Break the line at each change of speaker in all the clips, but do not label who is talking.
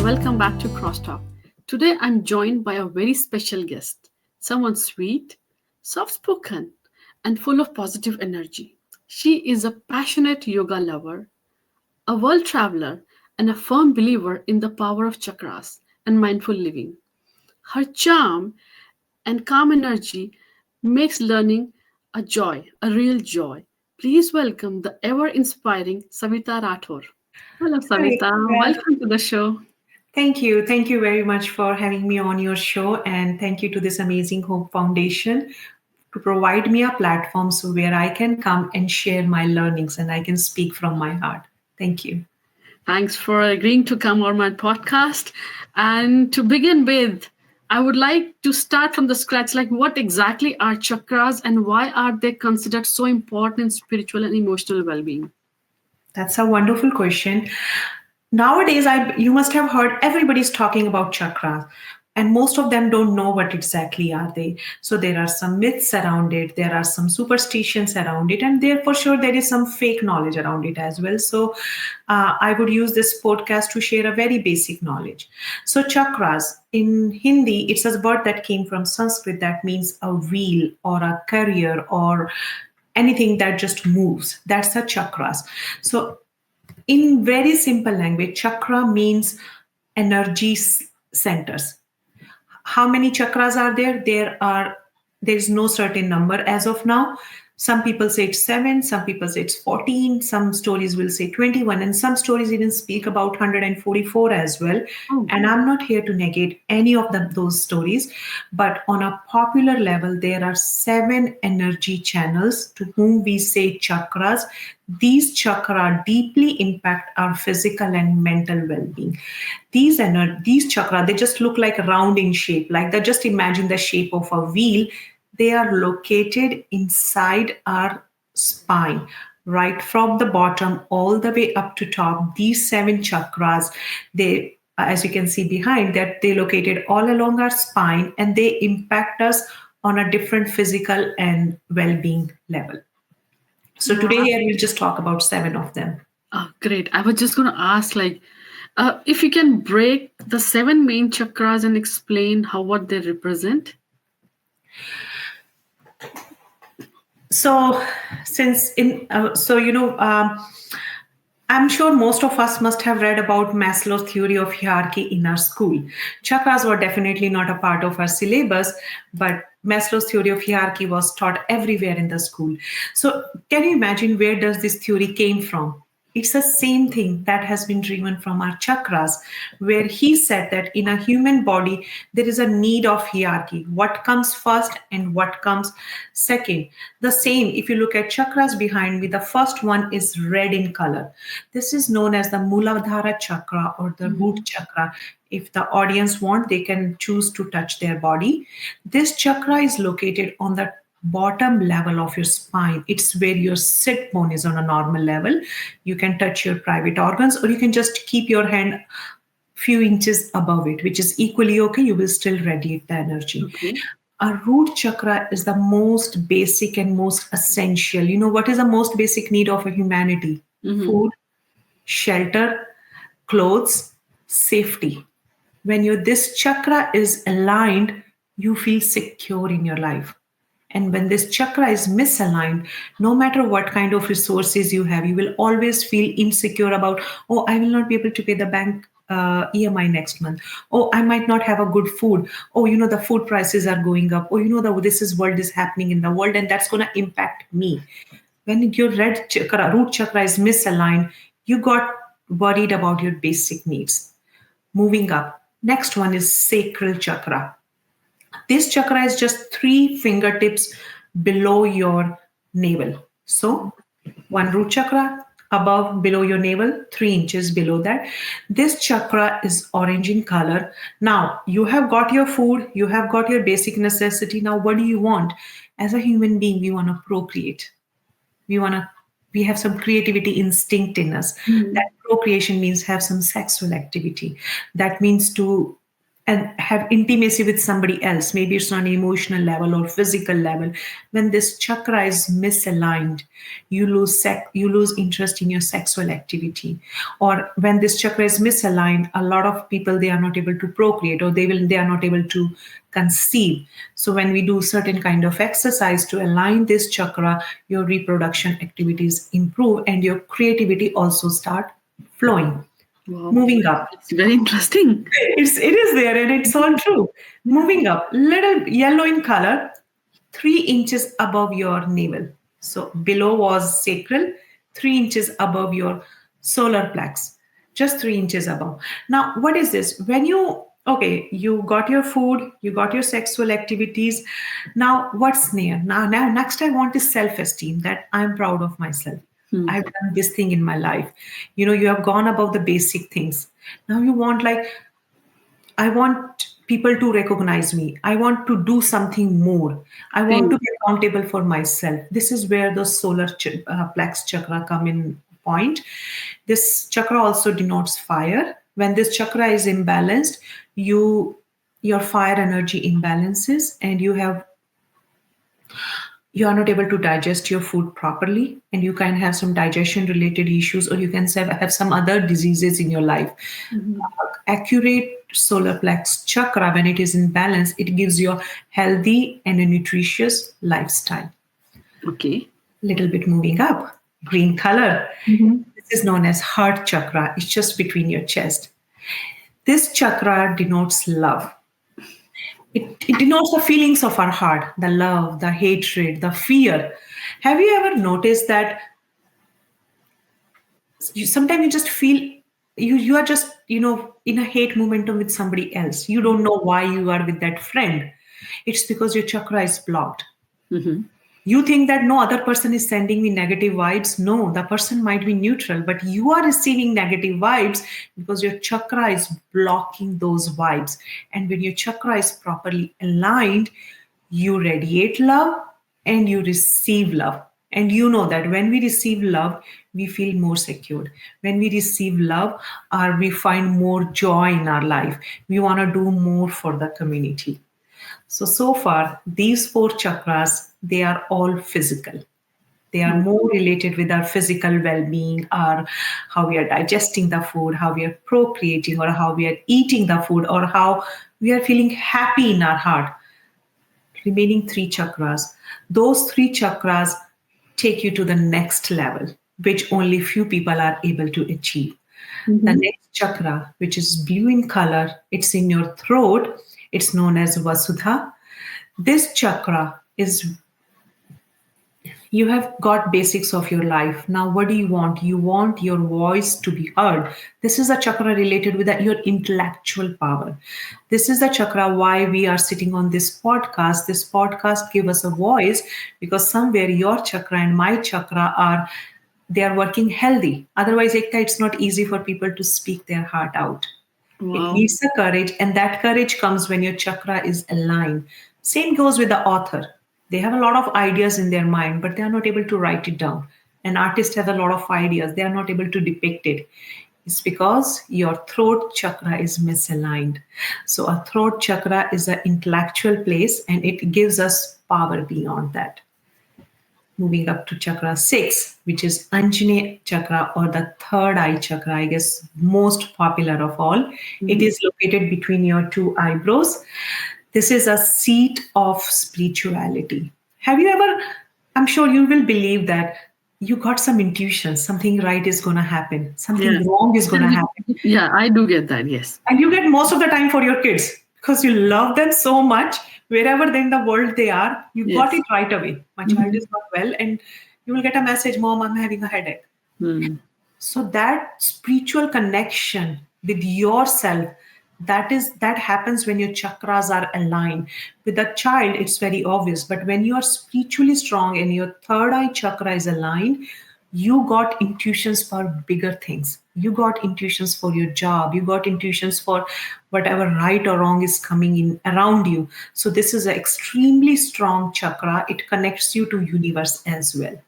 welcome back to Crosstalk. Today I'm joined by a very special guest, someone sweet, soft spoken, and full of positive energy. She is a passionate yoga lover, a world traveler, and a firm believer in the power of chakras and mindful living. Her charm and calm energy makes learning a joy, a real joy. Please welcome the ever inspiring Savita Rathore. Hello,
Hi.
Savita.
Yeah.
Welcome to the show.
Thank you. Thank you very much for having me on your show. And thank you to this amazing Hope Foundation to provide me a platform so where I can come and share my learnings and I can speak from my heart. Thank you.
Thanks for agreeing to come on my podcast. And to begin with, I would like to start from the scratch. Like, what exactly are chakras and why are they considered so important in spiritual and emotional well being?
That's a wonderful question. Nowadays, you must have heard everybody's talking about chakras, and most of them don't know what exactly are they. So there are some myths around it, there are some superstitions around it, and there for sure there is some fake knowledge around it as well. So I would use this podcast to share a very basic knowledge. So chakras in Hindi, it's a word that came from Sanskrit that means a wheel or a carrier or anything that just moves. That's a chakras. So in very simple language, chakra means energy centers. How many chakras are there? There is no certain number as of now. Some people say it's 7, some people say it's 14, some stories will say 21, and some stories even speak about 144 as well.
Oh,
And I'm not here to negate any of those stories, but on a popular level, there are 7 energy channels to whom we say chakras. These chakra deeply impact our physical and mental well-being. These chakra, they just look like round in shape, like that. Just imagine the shape of a wheel. They are located inside our spine, right from the bottom all the way up to top. These 7 chakras, they, as you can see behind that, they located all along our spine and they impact us on a different physical and well-being level. So today
wow.
here we'll just talk about 7 of them.
Oh, great. I was just going to ask, like, if you can break the 7 main chakras and explain how what they represent.
So since in so you know I'm sure most of us must have read about Maslow's theory of hierarchy in our school. Chakras were definitely not a part of our syllabus, but Maslow's theory of hierarchy was taught everywhere in the school. So can you imagine where does this theory came from? It's the same thing that has been driven from our chakras, where he said that in a human body, there is a need of hierarchy. What comes first and what comes second. The same, if you look at chakras behind me, the first one is red in color. This is known as the Muladhara chakra or the root chakra. If the audience want, they can choose to touch their body. This chakra is located on the bottom level of your spine. It's where your sit bone is on a normal level. You can touch your private organs or you can just keep your hand few inches above it, which is equally okay. You will still radiate the energy.
Okay.
Our root chakra is the most basic and most essential. You know, what is the most basic need of a humanity?
Mm-hmm.
Food, shelter, clothes, safety. When your this chakra is aligned, you feel secure in your life. And when this chakra is misaligned, no matter what kind of resources you have, you will always feel insecure about, oh, I will not be able to pay the bank EMI next month. Oh, I might not have a good food. Oh, you know, the food prices are going up. Oh, you know, this is world is happening in the world and that's going to impact me. When your red chakra, root chakra is misaligned, you got worried about your basic needs. Moving up. Next one is sacral chakra. This chakra is just 3 fingertips below your navel. So, one root chakra above, below your navel, 3 inches below that. This chakra is orange in color. Now, you have got your food, you have got your basic necessity. Now, what do you want? As a human being, we want to procreate. We have some creativity instinct in us.
Mm-hmm.
That procreation means have some sexual activity. That means to and have intimacy with somebody else, maybe it's on an emotional level or physical level. When this chakra is misaligned, you lose interest in your sexual activity. Or when this chakra is misaligned, a lot of people, they are not able to procreate, or they are not able to conceive. So when we do certain kind of exercise to align this chakra, your reproduction activities improve and your creativity also start flowing.
Wow.
Moving up,
It's very interesting.
it is there and it's all true. Moving up, little yellow in color, 3 inches above your navel. So below was sacral, 3 inches above your solar plex, just 3 inches above. Now, what is this? When you okay, you got your food, you got your sexual activities. Now, what's near? Now, next I want is self-esteem, that I'm proud of myself.
Hmm.
I've done this thing in my life. You have gone above the basic things. Now you want, like, I want people to recognize me. I want to do something more. I want
Same.
to be accountable for myself. This is where the plex chakra come in point. This chakra also denotes fire. When this chakra is imbalanced, your fire energy imbalances, and you are not able to digest your food properly, and you can have some digestion related issues, or you can have some other diseases in your life.
Mhm.
Accurate solar plex chakra, when it is in balance, it gives you a healthy and a nutritious lifestyle.
Okay.
Little bit moving up, green color.
Mhm.
This is known as heart chakra. It's just between your chest. This chakra denotes love. It denotes the feelings of our heart, the love, the hatred, the fear. Have you ever noticed that sometimes you just feel you are just in a hate momentum with somebody else? You don't know why you are with that friend. It's because your chakra is blocked.
Mhm.
You think that no other person is sending me negative vibes. No, the person might be neutral, but you are receiving negative vibes because your chakra is blocking those vibes. And when your chakra is properly aligned, you radiate love and you receive love. And you know that when we receive love, we feel more secured. When we receive love, we find more joy in our life. We want to do more for the community. So far, these four chakras, they are all physical. They are more related with our physical well-being, our how we are digesting the food, how we are procreating, or how we are eating the food, or how we are feeling happy in our heart. Remaining three chakras, those three chakras take you to the next level, which only few people are able to achieve. The
Mhm.
next chakra, which is blue in color, it's in your throat. It's known as Vasudha. This chakra is, you have got basics of your life. Now, what do you want? You want your voice to be heard. This is a chakra related with your intellectual power. This is the chakra why we are sitting on this podcast. This podcast give us a voice because somewhere your chakra and my chakra are, they are working healthy. Otherwise, Ekta, it's not easy for people to speak their heart out. It
Wow.
needs a courage, and that courage comes when your chakra is aligned. Same goes with the author. They have a lot of ideas in their mind, but they are not able to write it down. An artist has a lot of ideas, they are not able to depict it. It's because your throat chakra is misaligned. So, a throat chakra is an intellectual place and it gives us power beyond that. Moving up to chakra 6, which is Anjane chakra, or the third eye chakra, I guess most popular of all. It
Mhm.
is located between your two eyebrows. This is a seat of spirituality. Have you ever, I'm sure you will believe that you got some intuition, something right is going to happen,
Yeah.
something wrong is going to happen.
Yeah, I do get that. Yes.
And you get most of the time for your kids because you love them so much. Wherever in the world they are, you got it
Yes.
right away. My child
Mhm.
is not well, and you will get a message, Mom, I'm having a headache.
Hmm.
So that spiritual connection with yourself, that happens when your chakras are aligned. With a child, it's very obvious, but when you are spiritually strong and your third eye chakra is aligned, you got intuitions for bigger things. You got intuitions for your job. You got intuitions for whatever right or wrong is coming in around you. So this is an extremely strong chakra. It connects you to universe as well.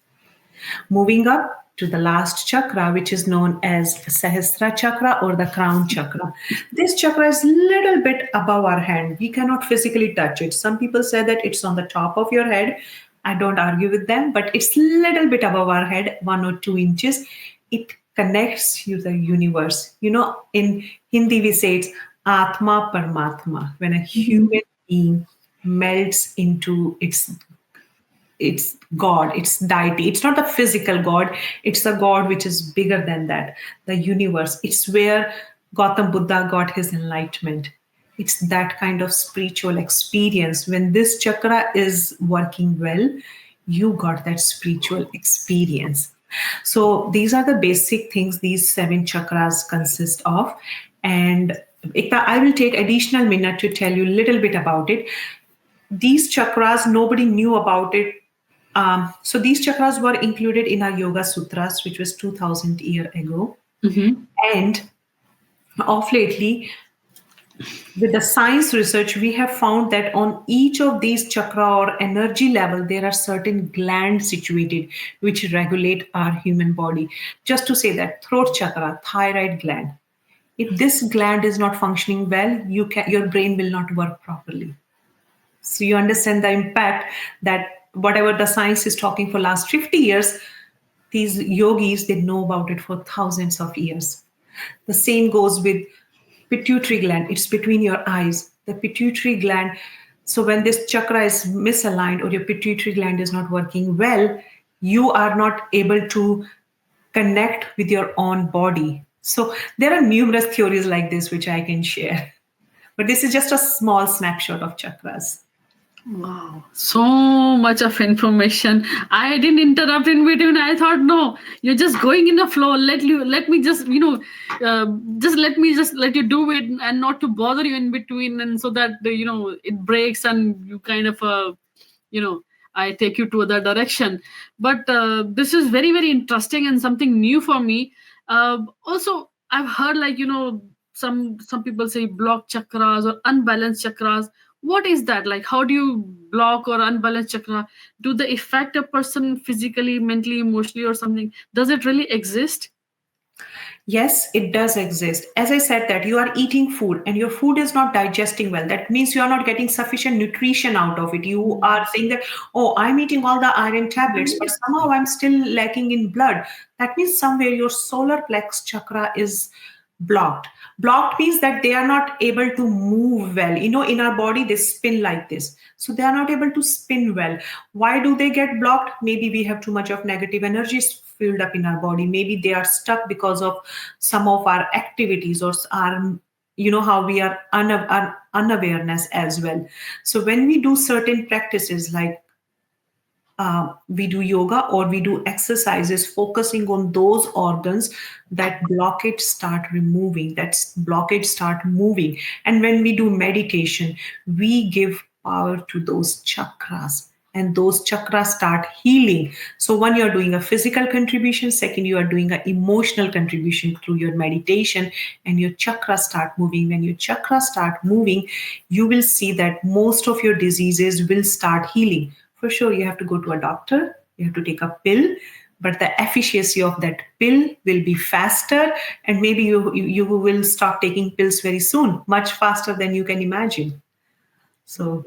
Moving up to the last chakra, which is known as Sahasra chakra or the crown chakra. This chakra is little bit above our hand. We cannot physically touch it. Some people say that it's on the top of your head. I don't argue with them, but it's little bit above our head, 1 or 2 inches. It connects you the universe. In Hindi we say it's Atma Paramatma. When a human being melts into its God, its deity. It's not a physical God, it's a God which is bigger than that, the universe. It's where Gautam Buddha got his enlightenment. It's that kind of spiritual experience. When this chakra is working well, you got that spiritual experience. So these are the basic things these 7 chakras consist of. And Ekta, I will take additional minute to tell you a little bit about it. These chakras, nobody knew about it. So these chakras were included in our Yoga Sutras, which was 2000 years ago.
Mm-hmm.
And of lately, with the science research, we have found that on each of these chakra or energy level, there are certain glands situated which regulate our human body. Just to say that throat chakra, thyroid gland. If this gland is not functioning well, your brain will not work properly. So you understand the impact that whatever the science is talking for last 50 years, these yogis, they know about it for thousands of years. The same goes with pituitary gland. It's between your eyes. The pituitary gland. So when this chakra is misaligned or your pituitary gland is not working well, you are not able to connect with your own body. So there are numerous theories like this which I can share. But this is just a small snapshot of chakras.
Wow, so much of information. I didn't interrupt in between. I thought, no, you're just going in the flow. Let me just, just let you do it, and not to bother you in between, and so that it breaks and you kind of you know I take you to other direction. But this is very, very interesting and something new for me. Also, I've heard, like, some people say blocked chakras or unbalanced chakras. What is that? Like, how do you block or unbalance chakra? Do they affect a person physically, mentally, emotionally, or something? Does it really exist?
Yes, it does exist. As I said, that you are eating food and your food is not digesting well. That means you are not getting sufficient nutrition out of it. You are saying that, oh, I'm eating all the iron tablets, but somehow I'm still lacking in blood. That means somewhere your solar plex chakra is blocked. Blocked means that they are not able to move well. In our body, they spin like this. So they are not able to spin well. Why do they get blocked? Maybe we have too much of negative energies filled up in our body. Maybe they are stuck because of some of our activities or our, how we are unawareness as well. So when we do certain practices like we do yoga or we do exercises focusing on those organs, that blockage start removing, that blockage start moving. And when we do meditation, we give power to those chakras and those chakras start healing. So one, you're doing a physical contribution. Second, you are doing an emotional contribution through your meditation, and your chakras start moving. When your chakras start moving, you will see that most of your diseases will start healing. For sure, you have to go to a doctor, you have to take a pill, but the efficacy of that pill will be faster, and maybe you will stop taking pills very soon, much faster than you can imagine. So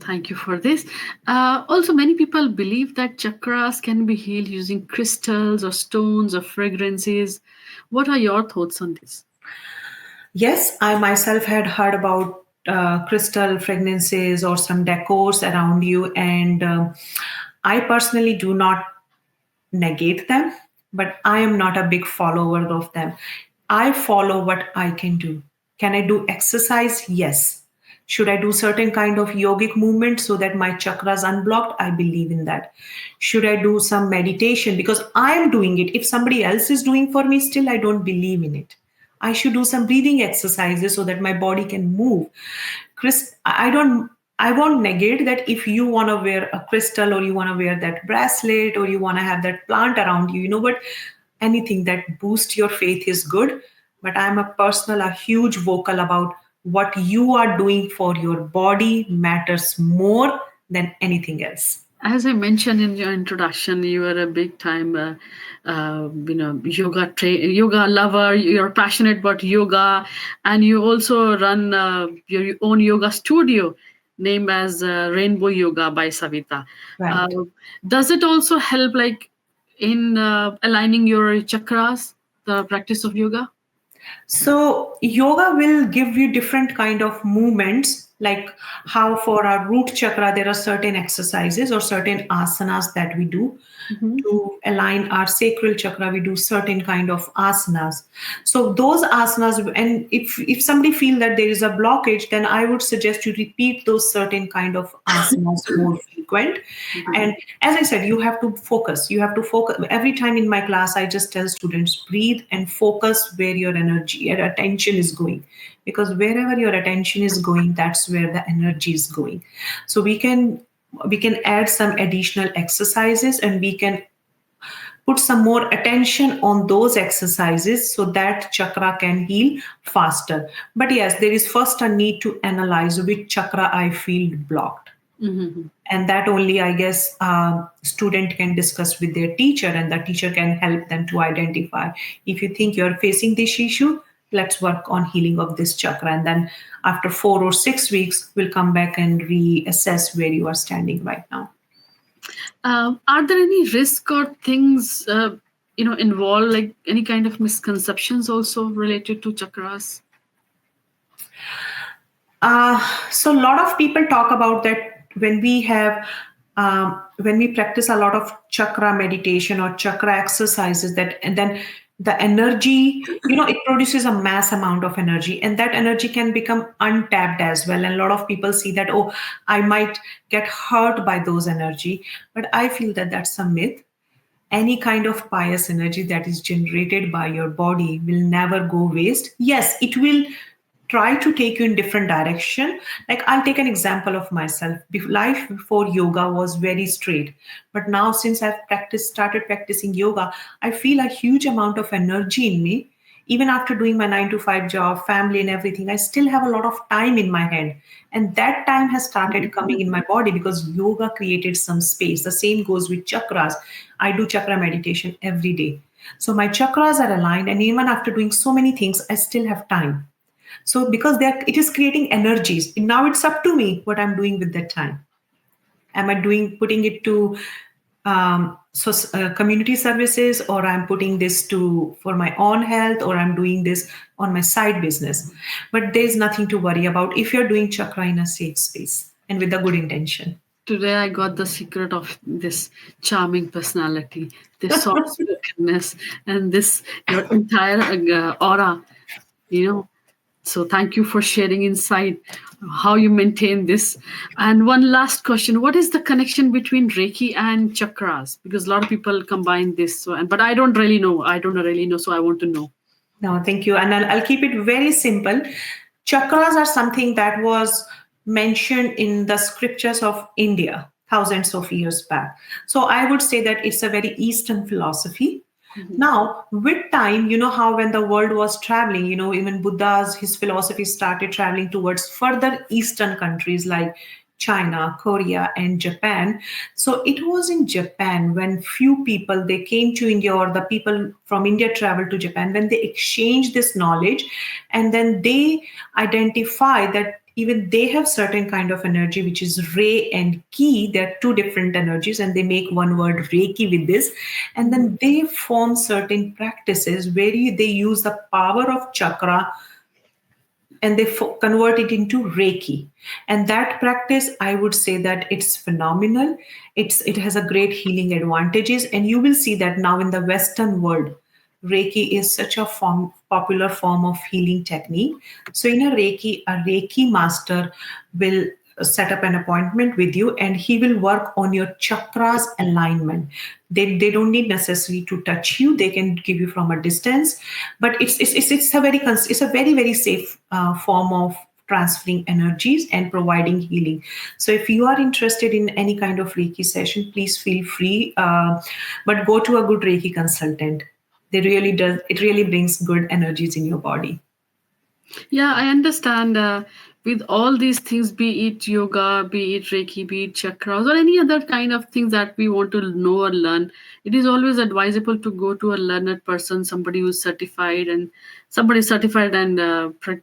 Thank you for this. Also, many people believe that chakras can be healed using crystals or stones or fragrances. What are your thoughts on this?
yes, I myself had heard about crystal fragrances or some decors around you, and I personally do not negate them, but I am not a big follower of them. I follow what I can do. Can I do exercise? Yes. Should I do certain kind of yogic movement so that my chakras unblocked? I believe in that. Should I do some meditation because I am doing it? If somebody else is doing for me, still I don't believe in it. I should do some breathing exercises so that my body can move. Chris, I won't negate that if you want to wear a crystal or you want to wear that bracelet or you want to have that plant around you, but anything that boosts your faith is good. But I'm a huge vocal about what you are doing for your body matters more than anything else.
As I mentioned in your introduction, you are a big time, yoga lover. You're passionate about yoga, and you also run your own yoga studio, named as Rainbow Yoga by Savita. Uh,
Right.
does it also help, like, in aligning your chakras, the practice of yoga?
So yoga will give you different kind of movements, like how for our root chakra there are certain exercises or certain asanas that we do.
Mm-hmm.
To align our sacral chakra, we do certain kind of asanas. So those asanas, and if somebody feel that there is a blockage, then I would suggest you repeat those certain kind of asanas more frequent.
Mm-hmm.
And as I said, you have to focus. You have to focus. Every time in my class, I just tell students, breathe and focus where your energy, your attention is going. Because wherever your attention is going, that's where the energy is going. So we can add some additional exercises, and we can put some more attention on those exercises so that chakra can heal faster. But yes, there is first a need to analyze which chakra I feel blocked,
Mm-hmm.
and that only, I guess, student can discuss with their teacher, and the teacher can help them to identify, if you think you're facing this issue, let's work on healing of this chakra, and then after 4 or 6 weeks we'll come back and reassess where you are standing right now.
Are there any risk or things involved, like any kind of misconceptions also related to chakras?
Uh, so a lot of people talk about that when we have when we practice a lot of chakra meditation or chakra exercises, that and then the energy, it produces a mass amount of energy, and that energy can become untapped as well. And a lot of people see that, oh, I might get hurt by those energy, but I feel that that's a myth. Any kind of pious energy that is generated by your body will never go waste. Yes, it will try to take you in different direction. Like, I'll take an example of myself. Life before yoga was very straight, but now since I've started practicing yoga, I feel a huge amount of energy in me. Even after doing my 9 to 5 job, family and everything, I still have a lot of time in my hand. And that time has started coming in my body because yoga created some space. The same goes with chakras. I do chakra meditation every day. So my chakras are aligned, and even after doing so many things, I still have time. So because it is creating energies. Now it's up to me what I'm doing with that time. Am I putting it to community services, or I'm putting this to for my own health, or I'm doing this on my side business? But there's nothing to worry about if you're doing chakra in a safe space and with a good intention.
Today I got the secret of this charming personality, this soft spokenness, and this your entire aura. You know, so thank you for sharing insight how you maintain this. And one last question: what is the connection between Reiki and chakras? Because a lot of people combine this, so, but I don't really know. I don't really know, so I want to know.
No, thank you. And I'll keep it very simple. Chakras are something that was mentioned in the scriptures of India thousands of years back. So I would say that it's a very Eastern philosophy.
Mhm.
Now, with time, you know how when the world was traveling, even Buddha's, his philosophy started traveling towards further Eastern countries like China, Korea, and Japan. So it was in Japan when few people they came to India, or the people from India traveled to Japan, when they exchanged this knowledge, and then they identify that even they have certain kind of energy which is ray and ki. They're two different energies, and they make one word reiki with this, and then they form certain practices where they use the power of chakra, and they convert it into reiki. And that practice, I would say that it's phenomenal. It has a great healing advantages, and you will see that now in the Western world, reiki is such a popular form of healing technique. So in a reiki master will set up an appointment with you, and he will work on your chakras alignment. They don't need necessarily to touch you. They can give you from a distance, but it's a very very safe form of transferring energies and providing healing. So if you are interested in any kind of reiki session, please feel free, but go to a good reiki consultant. It really brings good energies in your body.
Yeah, I understand. With all these things, be it yoga, be it Reiki, be it chakras, or any other kind of things that we want to know or learn, it is always advisable to go to a learned person, somebody who's certified, and somebody certified and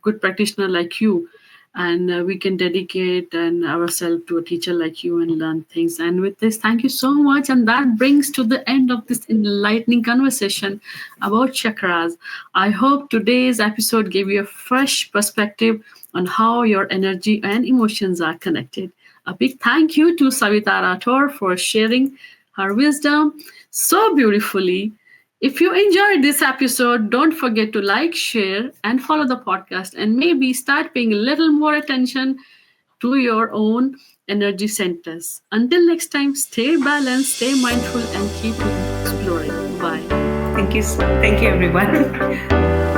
good practitioner like you. And we can dedicate and ourselves to a teacher like you and learn things. And with this, thank you so much. And that brings to the end of this enlightening conversation about chakras. I hope today's episode gave you a fresh perspective on how your energy and emotions are connected. A big thank you to Savita Rathore for sharing her wisdom so beautifully. If you enjoyed this episode, don't forget to like, share, and follow the podcast, and maybe start paying a little more attention to your own energy centers. Until next time, stay balanced, stay mindful, and keep exploring. Bye.
Thank you, everyone.